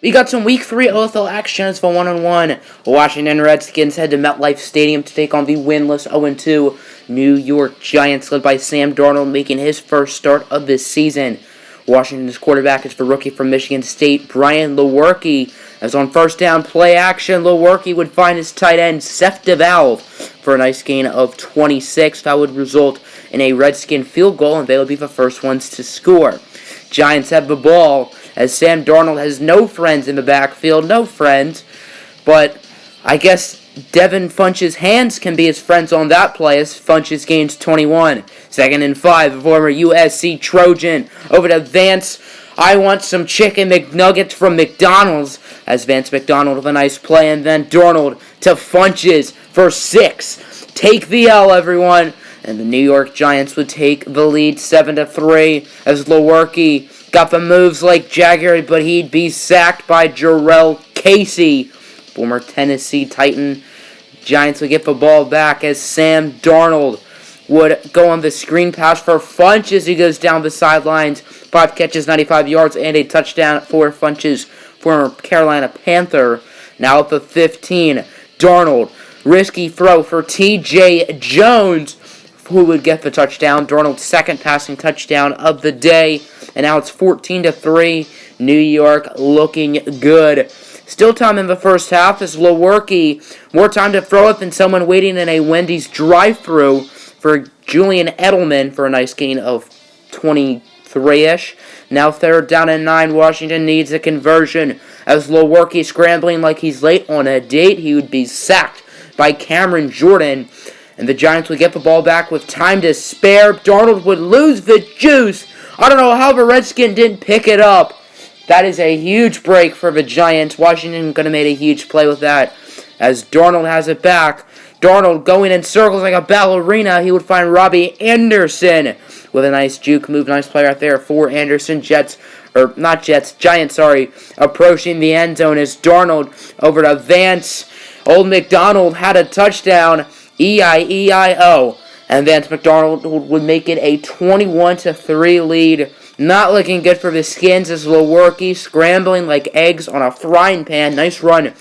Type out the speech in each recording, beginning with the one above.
We got some Week 3 OFL action as for one-on-one. Washington Redskins head to MetLife Stadium to take on the winless 0-2 New York Giants, led by Sam Darnold, making his first start of this season. Washington's quarterback is the rookie from Michigan State, Brian Lewerke. As on first down play action, Lewerke would find his tight end, Seth DeValve, for a nice gain of 26. That would result in a Redskin field goal, and they would be the first ones to score. Giants have the ball, as Sam Darnold has no friends in the backfield. No friends, but I guess Devin Funch's hands can be his friends on that play, as Funches gains 21. 2nd and 5, former USC Trojan over to Vance. I want some chicken McNuggets from McDonald's, as Vance McDonald with a nice play, and then Darnold to Funches for 6. Take the L, everyone. And the New York Giants would take the lead 7-3, as Lewerke got the moves like Jagger, but he'd be sacked by Jarrell Casey, former Tennessee Titan. Giants would get the ball back as Sam Darnold would go on the screen pass for Funches. He goes down the sidelines. 5 catches, 95 yards, and a touchdown for Funches, former Carolina Panther. Now at the 15, Darnold, risky throw for T.J. Jones, who would get the touchdown. Darnold's second passing touchdown of the day. And now it's 14-3. New York looking good. Still time in the first half as Lewerke, more time to throw it than someone waiting in a Wendy's drive-thru for Julian Edelman for a nice gain of 23-ish. Now 3rd down and 9. Washington needs a conversion as Lewerke scrambling like he's late on a date. He would be sacked by Cameron Jordan. And the Giants would get the ball back with time to spare. Darnold would lose the juice. I don't know how the Redskin didn't pick it up. That is a huge break for the Giants. Washington going to make a huge play with that, as Darnold has it back. Darnold going in circles like a ballerina. He would find Robbie Anderson with a nice juke move. Nice play right there for Anderson. Giants, approaching the end zone as Darnold over to Vance. Old McDonald had a touchdown. E-I-E-I-O. And Vance McDonald would make it a 21-3 lead. Not looking good for the Skins as Lewerke scrambling like eggs on a frying pan. Nice run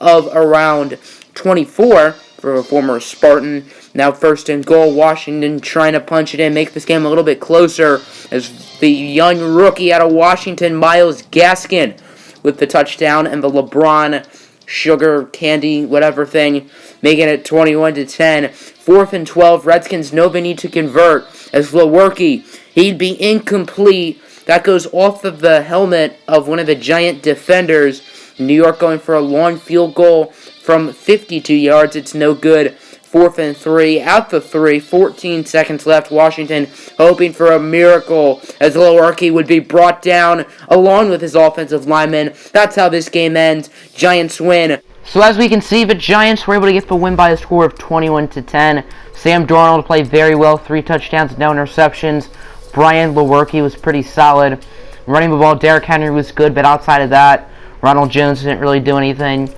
of around 24 for a former Spartan. Now 1st and goal. Washington trying to punch it in, make this game a little bit closer, as the young rookie out of Washington, Myles Gaskin, with the touchdown, and the LeBron sugar candy whatever thing, making it 21-10. 4th and 12. Redskins know they need to convert, as Lewerke, he'd be incomplete. That goes off of the helmet of one of the Giant defenders. New York going for a long field goal from 52 yards. It's no good. 4th and 3. Out the 3. 14 seconds left. Washington hoping for a miracle, as Lewerke would be brought down along with his offensive lineman. That's how this game ends. Giants win. So as we can see, the Giants were able to get the win by a score of 21-10. Sam Darnold played very well. 3 touchdowns, no interceptions. Brian Lewerke was pretty solid. Running the ball, Derrick Henry was good, but outside of that, Ronald Jones didn't really do anything.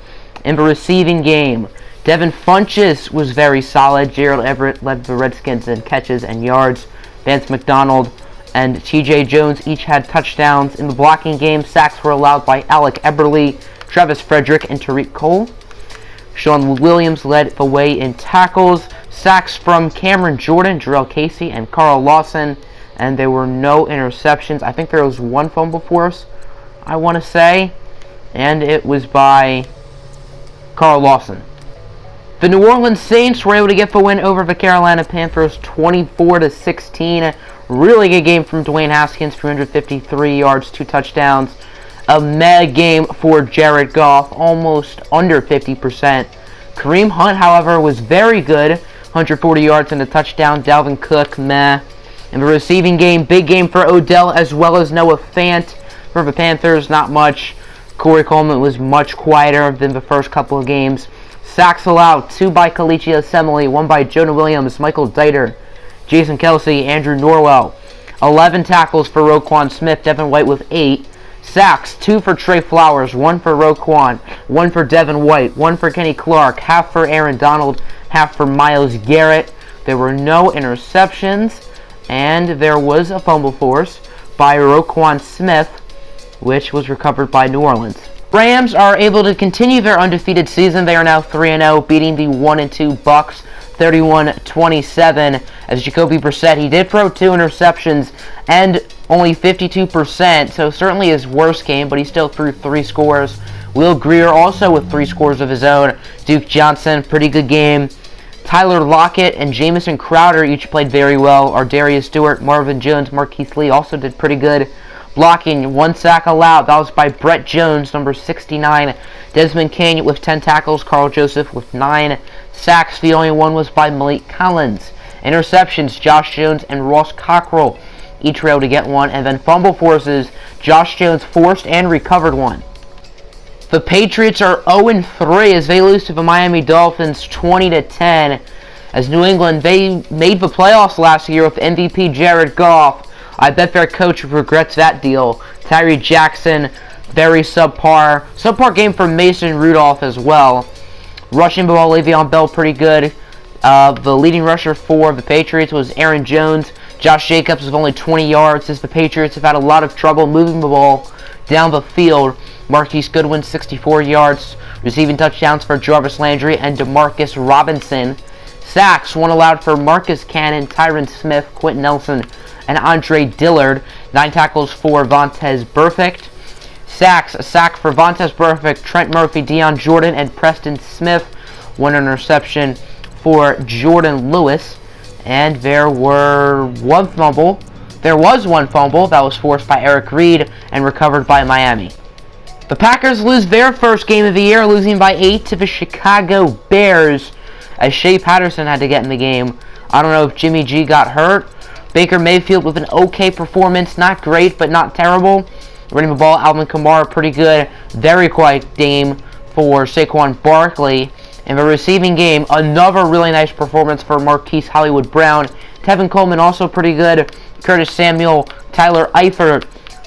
In the receiving game, Devin Funches was very solid. Gerald Everett led the Redskins in catches and yards. Vance McDonald and T.J. Jones each had touchdowns. In the blocking game, sacks were allowed by Alec Eberle, Travis Frederick, and Tariq Cole. Sean Williams led the way in tackles. Sacks from Cameron Jordan, Jarrell Casey, and Carl Lawson. And there were no interceptions. I think there was one fumble force, I want to say. And it was by Carl Lawson. The New Orleans Saints were able to get the win over the Carolina Panthers 24-16. Really good game from Dwayne Haskins, 353 yards, 2 touchdowns. A mega game for Jared Goff, almost under 50%. Kareem Hunt, however, was very good, 140 yards and a touchdown. Dalvin Cook, meh. In the receiving game, big game for Odell as well as Noah Fant. For the Panthers, not much. Corey Coleman was much quieter than the first couple of games. Sacks allowed, 2 by Kalichi Assembly, 1 by Jonah Williams, Michael Dieter, Jason Kelsey, Andrew Norwell. 11 tackles for Roquan Smith, Devin White with 8. Sacks, 2 for Trey Flowers, 1 for Roquan, 1 for Devin White, 1 for Kenny Clark, half for Aaron Donald, half for Myles Garrett. There were no interceptions, and there was a fumble force by Roquan Smith, which was recovered by New Orleans. Rams are able to continue their undefeated season. They are now 3-0, beating the 1-2 Bucks 31-27. As Jacoby Brissett, he did throw 2 interceptions and only 52%, so certainly his worst game, but he still threw 3 scores. Will Greer also with 3 scores of his own. Duke Johnson, pretty good game. Tyler Lockett and Jamison Crowder each played very well. Ardarius Stewart, Marvin Jones, Marquise Lee also did pretty good. Blocking, 1 sack allowed. That was by Brett Jones, number 69. Desmond King with 10 tackles. Carl Joseph with 9 sacks. The only one was by Malik Collins. Interceptions, Josh Jones and Ross Cockrell each were able to get 1. And then fumble forces, Josh Jones forced and recovered 1. The Patriots are 0-3 as they lose to the Miami Dolphins 20-10. As New England, they made the playoffs last year with MVP Jared Goff. I bet their coach regrets that deal. Tyree Jackson, very subpar. Subpar game for Mason Rudolph as well. Rushing the ball, Le'Veon Bell pretty good. The leading rusher for the Patriots was Aaron Jones. Josh Jacobs with only 20 yards as the Patriots have had a lot of trouble moving the ball down the field. Marquise Goodwin, 64 yards. Receiving touchdowns for Jarvis Landry and DeMarcus Robinson. Sacks, 1 allowed for Marcus Cannon, Tyron Smith, Quentin Nelson, and Andre Dillard. 9 tackles for Vontaze Burfict. Sacks, a sack for Vontaze Burfict, Trent Murphy, Deion Jordan, and Preston Smith. 1 interception for Jordan Lewis. And there was one fumble that was forced by Eric Reed and recovered by Miami. The Packers lose their first game of the year, losing by 8 to the Chicago Bears, as Shea Patterson had to get in the game. I don't know if Jimmy G got hurt. Baker Mayfield with an okay performance, not great, but not terrible. Running the ball, Alvin Kamara, pretty good. Very quiet game for Saquon Barkley. In the receiving game, another really nice performance for Marquise Hollywood Brown. Tevin Coleman also pretty good. Curtis Samuel, Tyler Eifert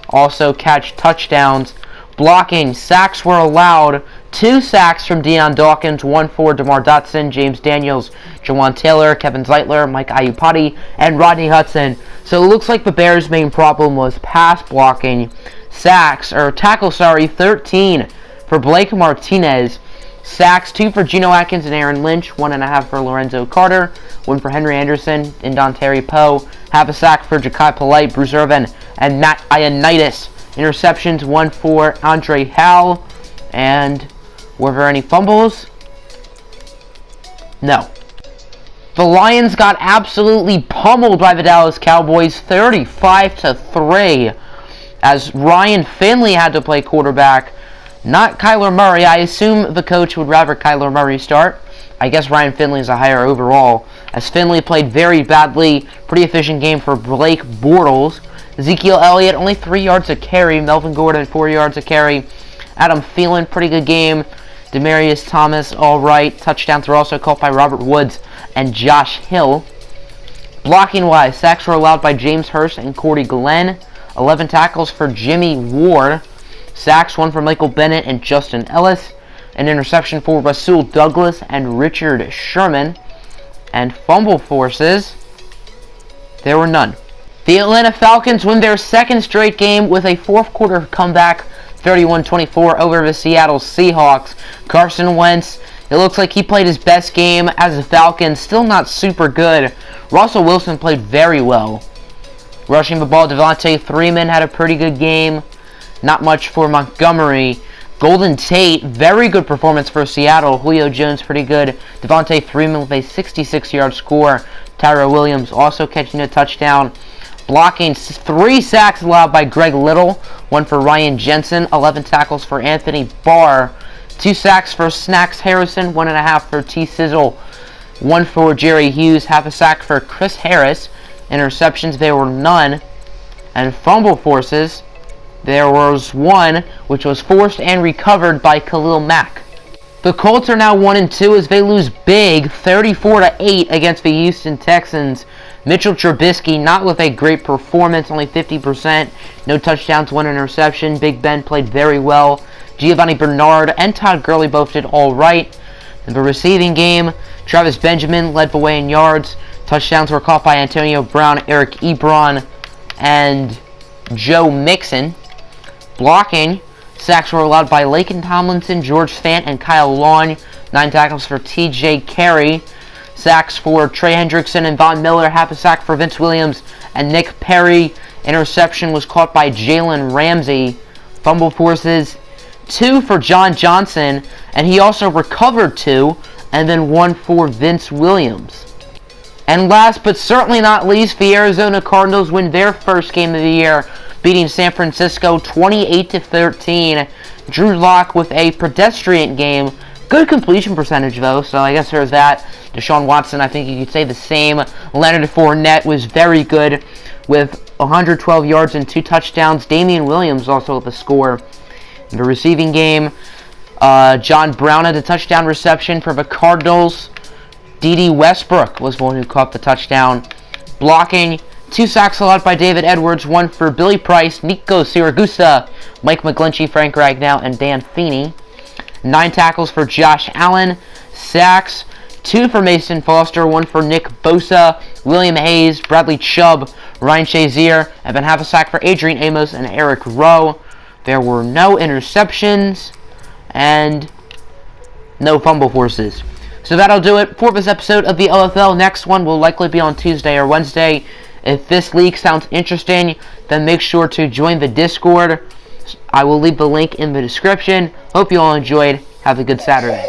also catch touchdowns. Blocking, sacks were allowed. 2 sacks from Deion Dawkins, 1 for DeMar Dotson, James Daniels, Jawan Taylor, Kevin Zeitler, Mike Iupati, and Rodney Hudson. So it looks like the Bears' main problem was pass blocking. Tackles, 13 for Blake Martinez. Sacks, 2 for Geno Atkins and Aaron Lynch, 1.5 for Lorenzo Carter, 1 for Henry Anderson and Dontari Poe, half a sack for Ja'Kai Polite, Bruce Irvin, and Matt Ioannidis. Interceptions, 1 for Andre Howell. And were there any fumbles? No. The Lions got absolutely pummeled by the Dallas Cowboys, 35-3, as Ryan Finley had to play quarterback, not Kyler Murray. I assume the coach would rather Kyler Murray start. I guess Ryan Finley is a higher overall, as Finley played very badly. Pretty efficient game for Blake Bortles. Ezekiel Elliott, only 3 yards a carry. Melvin Gordon, 4 yards a carry. Adam Thielen, pretty good game. Demaryius Thomas, all right. Touchdowns were also caught by Robert Woods and Josh Hill. Blocking-wise, sacks were allowed by James Hurst and Cordy Glenn. 11 tackles for Jimmy Ward. Sacks, 1 for Michael Bennett and Justin Ellis. An interception for Rasul Douglas and Richard Sherman. And fumble forces, there were none. The Atlanta Falcons win their 2nd straight game with a 4th quarter comeback, 31-24 over the Seattle Seahawks. Carson Wentz, it looks like he played his best game as a Falcon, still not super good. Russell Wilson played very well. Rushing the ball, Devontae Freeman had a pretty good game. Not much for Montgomery. Golden Tate, very good performance for Seattle. Julio Jones, pretty good. Devontae Freeman with a 66-yard score. Tyra Williams also catching a touchdown. Blocking, 3 sacks allowed by Greg Little. 1 for Ryan Jensen. 11 tackles for Anthony Barr. 2 sacks for Snacks Harrison. 1.5 for T. Sizzle. 1 for Jerry Hughes. Half a sack for Chris Harris. Interceptions, there were none. And fumble forces, there was 1, which was forced and recovered by Khalil Mack. The Colts are now 1-2 as they lose big, 34-8 against the Houston Texans. Mitchell Trubisky, not with a great performance, only 50%. No touchdowns, 1 interception. Big Ben played very well. Giovanni Bernard and Todd Gurley both did all right. In the receiving game, Travis Benjamin led the way in yards. Touchdowns were caught by Antonio Brown, Eric Ebron, and Joe Mixon. Blocking, Sacks were allowed by Laken Tomlinson, George Fant, and Kyle Long. 9 tackles for TJ Carey. Sacks for Trey Hendrickson and Von Miller. Half a sack for Vince Williams and Nick Perry. Interception was caught by Jalen Ramsey. Fumble forces 2 for John Johnson, and he also recovered 2, and then 1 for Vince Williams. And last but certainly not least, the Arizona Cardinals win their first game of the year, beating San Francisco 28-13. Drew Lock with a pedestrian game. Good completion percentage, though, so I guess there's that. Deshaun Watson, I think you could say the same. Leonard Fournette was very good with 112 yards and 2 touchdowns. Damian Williams also with a score. In the receiving game, John Brown had a touchdown reception for the Cardinals. D.D. Westbrook was the one who caught the touchdown. Blocking, 2 sacks allowed by David Edwards, 1 for Billy Price, Nico Siragusa, Mike McGlinchey, Frank Ragnow, and Dan Feeney. 9 tackles for Josh Allen. Sacks, 2 for Mason Foster, 1 for Nick Bosa, William Hayes, Bradley Chubb, Ryan Shazier, and then half a sack for Adrian Amos and Eric Rowe. There were no interceptions and no fumble forces. So that'll do it for this episode of the OFL. Next one will likely be on Tuesday or Wednesday. If this league sounds interesting, then make sure to join the Discord. I will leave the link in the description. Hope you all enjoyed. Have a good Saturday.